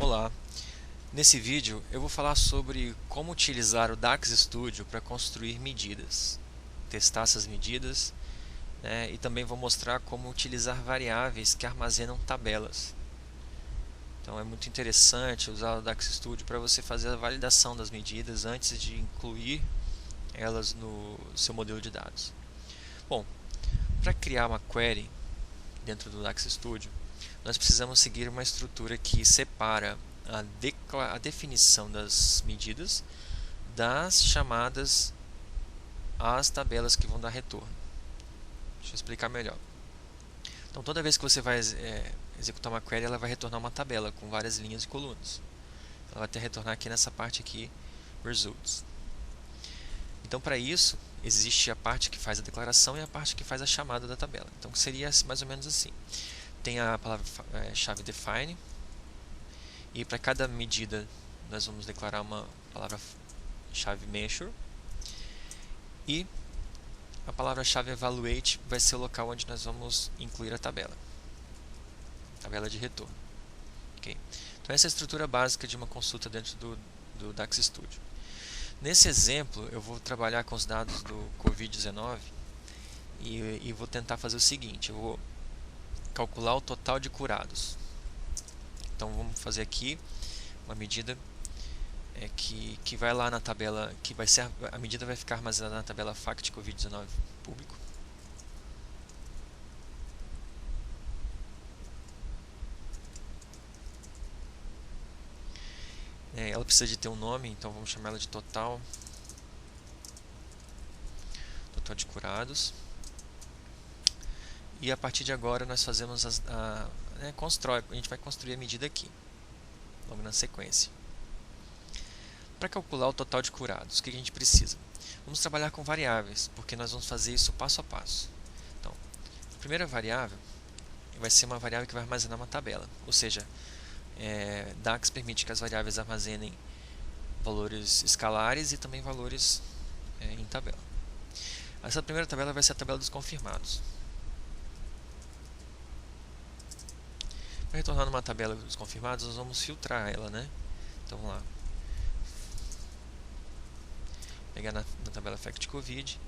Olá, nesse vídeo eu vou falar sobre como utilizar o DAX Studio para construir medidas, testar essas medidas, né, e também vou mostrar como utilizar variáveis que armazenam tabelas. Então é muito interessante usar o DAX Studio para você fazer a validação das medidas antes de incluir elas no seu modelo de dados. Bom, para criar uma query dentro do DAX Studio, nós precisamos seguir uma estrutura que separa a definição das medidas das chamadas às tabelas que vão dar retorno. Deixa eu explicar melhor. Então, toda vez que você vai executar uma query, ela vai retornar uma tabela com várias linhas e colunas. Ela vai ter retornar aqui nessa parte aqui, results. Então, para isso, existe a parte que faz a declaração e a parte que faz a chamada da tabela. Então, seria mais ou menos assim. Tem a palavra-chave define, e para cada medida nós vamos declarar uma palavra-chave measure, e a palavra-chave evaluate vai ser o local onde nós vamos incluir a tabela de retorno. Okay? Então essa é a estrutura básica de uma consulta dentro do DAX Studio. Nesse exemplo eu vou trabalhar com os dados do Covid-19 e vou tentar fazer o seguinte: eu vou calcular o total de curados. Então vamos fazer aqui uma medida que vai lá na tabela, que vai ser a medida vai ficar armazenada na tabela FACT Covid-19 público. Ela precisa de ter um nome, então vamos chamar ela de total de curados. E a partir de agora nós fazemos a gente vai construir a medida aqui, logo na sequência. Para calcular o total de curados, o que a gente precisa? Vamos trabalhar com variáveis, porque nós vamos fazer isso passo a passo. Então, a primeira variável vai ser uma variável que vai armazenar uma tabela, ou seja, DAX permite que as variáveis armazenem valores escalares e também valores em tabela. Essa primeira tabela vai ser a tabela dos confirmados. Para retornar numa tabela dos confirmados, nós vamos filtrar ela, né? Então vamos lá. Pegar na tabela FACT Covid,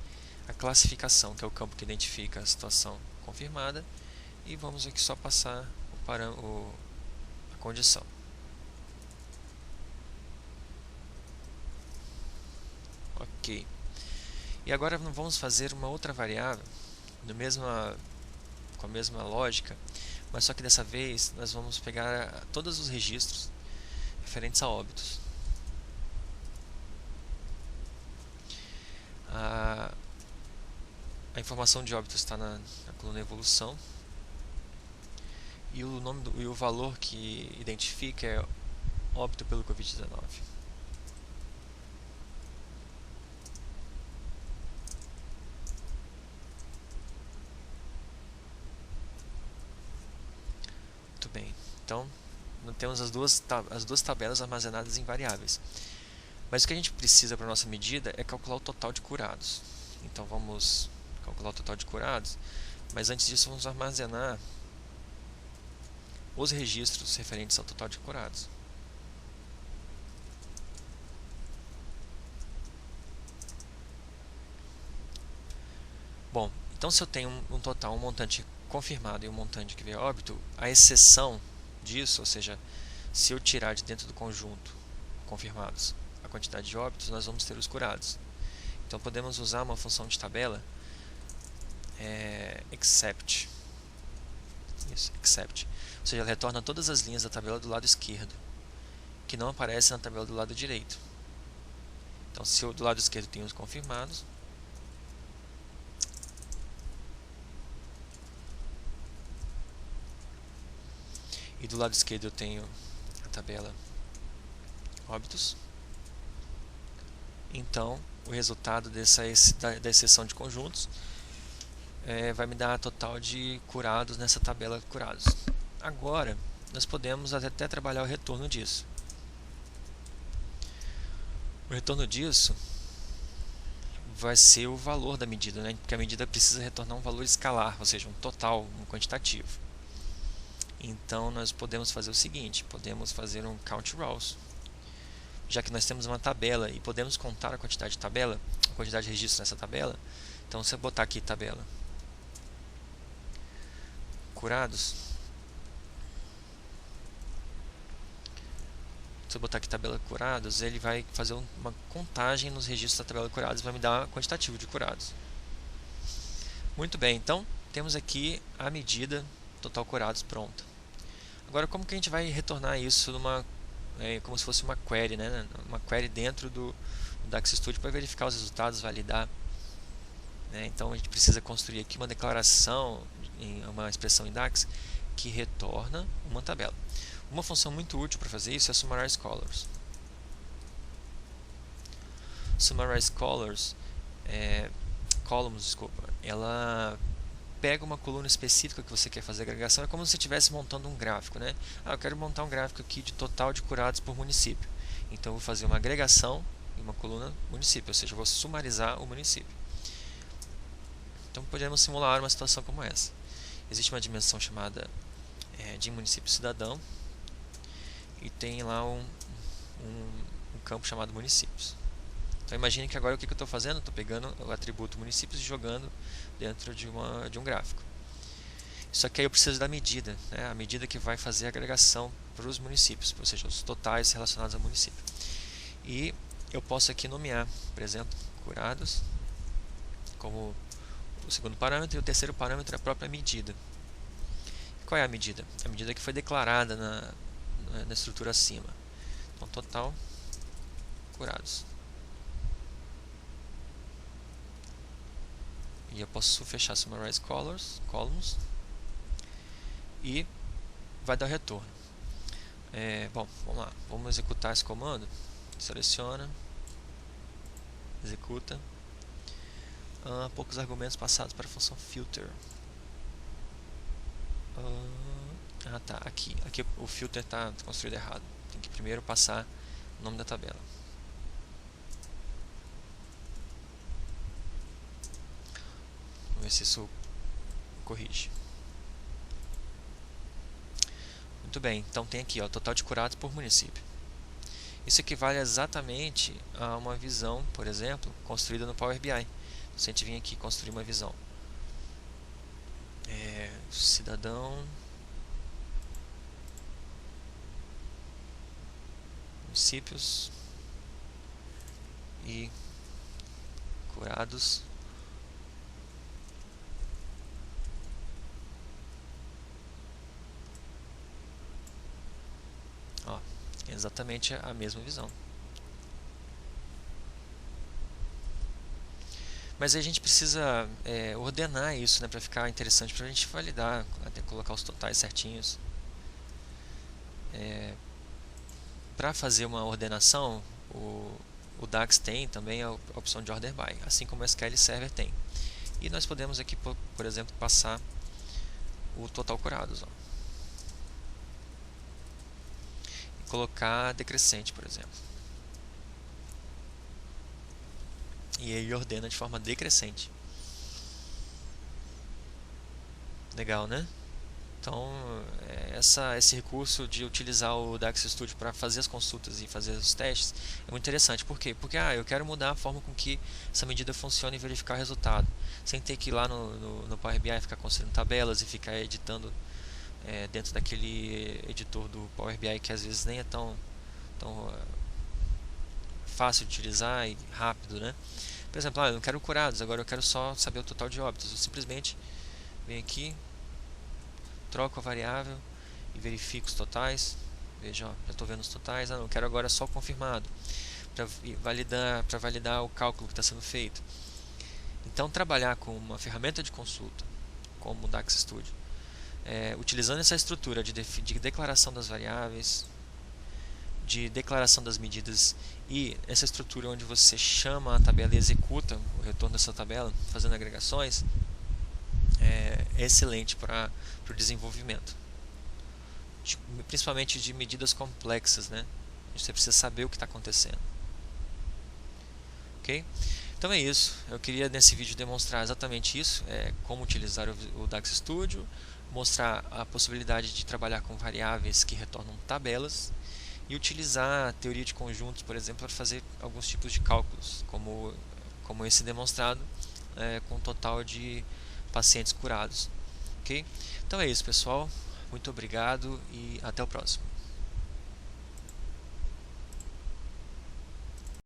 a classificação, que é o campo que identifica a situação confirmada, e vamos aqui só passar a condição. Ok. E agora vamos fazer uma outra variável, com a mesma lógica, mas só que dessa vez nós vamos pegar todos os registros referentes a óbitos. A informação de óbitos está na coluna evolução, e o valor que identifica é óbito pelo Covid-19. Muito bem, então temos as duas tabelas armazenadas em variáveis. Mas o que a gente precisa para a nossa medida é calcular o total de curados. Então vamos calcular o total de curados, mas antes disso vamos armazenar os registros referentes ao total de curados. Bom, então se eu tenho um total, um montante confirmado e um montante que veio a óbito, a exceção disso, ou seja, se eu tirar de dentro do conjunto confirmados a quantidade de óbitos, nós vamos ter os curados. Então podemos usar uma função de tabela, except. Isso, except. Ou seja, ela retorna todas as linhas da tabela do lado esquerdo, que não aparecem na tabela do lado direito. Então, se eu do lado esquerdo tenho os confirmados, e do lado esquerdo eu tenho a tabela óbitos, então o resultado da exceção de conjuntos vai me dar a total de curados nessa tabela de curados. Agora nós podemos até trabalhar o retorno disso. O retorno disso vai ser o valor da medida, né? Porque a medida precisa retornar um valor escalar, ou seja, um total, um quantitativo. Então nós podemos fazer o seguinte, podemos fazer um count rows, já que nós temos uma tabela e podemos contar a quantidade de registros nessa tabela. Então se eu botar aqui tabela curados, se eu botar aqui tabela curados, ele vai fazer uma contagem nos registros da tabela curados e vai me dar quantitativo de curados. Muito bem, então temos aqui a medida total curados pronta. Agora, como que a gente vai retornar isso como se fosse uma query, né? Uma query dentro do DAX Studio para verificar os resultados, validar. Né? Então a gente precisa construir aqui uma declaração, uma expressão em DAX que retorna uma tabela. Uma função muito útil para fazer isso é summarize colors. Summarize colors, columns, desculpa, ela pega uma coluna específica que você quer fazer agregação, é como se você estivesse montando um gráfico, né? Eu quero montar um gráfico aqui de total de curados por município. Então eu vou fazer uma agregação em uma coluna município, ou seja, eu vou sumarizar o município. Então podemos simular uma situação como essa. Existe uma dimensão chamada de município cidadão e tem lá um campo chamado municípios. Então imagine que agora o que eu estou fazendo? Estou pegando o atributo municípios e jogando dentro de um gráfico. Só que aí eu preciso da medida, né? A medida que vai fazer a agregação para os municípios, ou seja, os totais relacionados ao município. E eu posso aqui nomear, por exemplo, curados, como o segundo parâmetro, e o terceiro parâmetro é a própria medida. E qual é a medida? A medida que foi declarada na estrutura acima. Então, total curados. E eu posso fechar summarize columns e vai dar o retorno. Bom, vamos lá, vamos executar esse comando. Seleciona, executa. Poucos argumentos passados para a função filter. Tá, aqui o filter está construído errado. Tem que primeiro passar o nome da tabela. Vamos ver se isso corrige. Muito bem, então tem aqui, ó, total de curados por município. Isso equivale exatamente a uma visão, por exemplo, construída no Power BI. Se a gente vir aqui construir uma visão, cidadão, municípios e curados. Ó, é exatamente a mesma visão. Mas a gente precisa ordenar isso, né, para ficar interessante para a gente validar, até colocar os totais certinhos. Para fazer uma ordenação, o DAX tem também a opção de order by, assim como o SQL Server tem. E nós podemos aqui, por exemplo, passar o total curados. Ó. E colocar decrescente, por exemplo. E ele ordena de forma decrescente. Legal, né? Então, esse recurso de utilizar o DAX Studio para fazer as consultas e fazer os testes é muito interessante. Por quê? Porque eu quero mudar a forma com que essa medida funciona e verificar o resultado. Sem ter que ir lá no Power BI ficar construindo tabelas e ficar editando dentro daquele editor do Power BI que às vezes nem é tão fácil de utilizar e rápido, né? Por exemplo, eu não quero curados, agora eu quero só saber o total de óbitos. Eu simplesmente venho aqui, troco a variável e verifico os totais. Veja, ó, já estou vendo os totais. Não quero agora só confirmado para validar o cálculo que está sendo feito. Então, trabalhar com uma ferramenta de consulta como o DAX Studio, utilizando essa estrutura de declaração das variáveis, de declaração das medidas e essa estrutura onde você chama a tabela e executa o retorno dessa tabela, fazendo agregações, é excelente para o desenvolvimento, principalmente de medidas complexas, né? Você precisa saber o que está acontecendo. Ok? Então é isso. Eu queria nesse vídeo demonstrar exatamente isso, como utilizar o DAX Studio, mostrar a possibilidade de trabalhar com variáveis que retornam tabelas e utilizar a teoria de conjuntos, por exemplo, para fazer alguns tipos de cálculos, como esse demonstrado, com um total de pacientes curados. Ok? Então é isso, pessoal. Muito obrigado e até o próximo.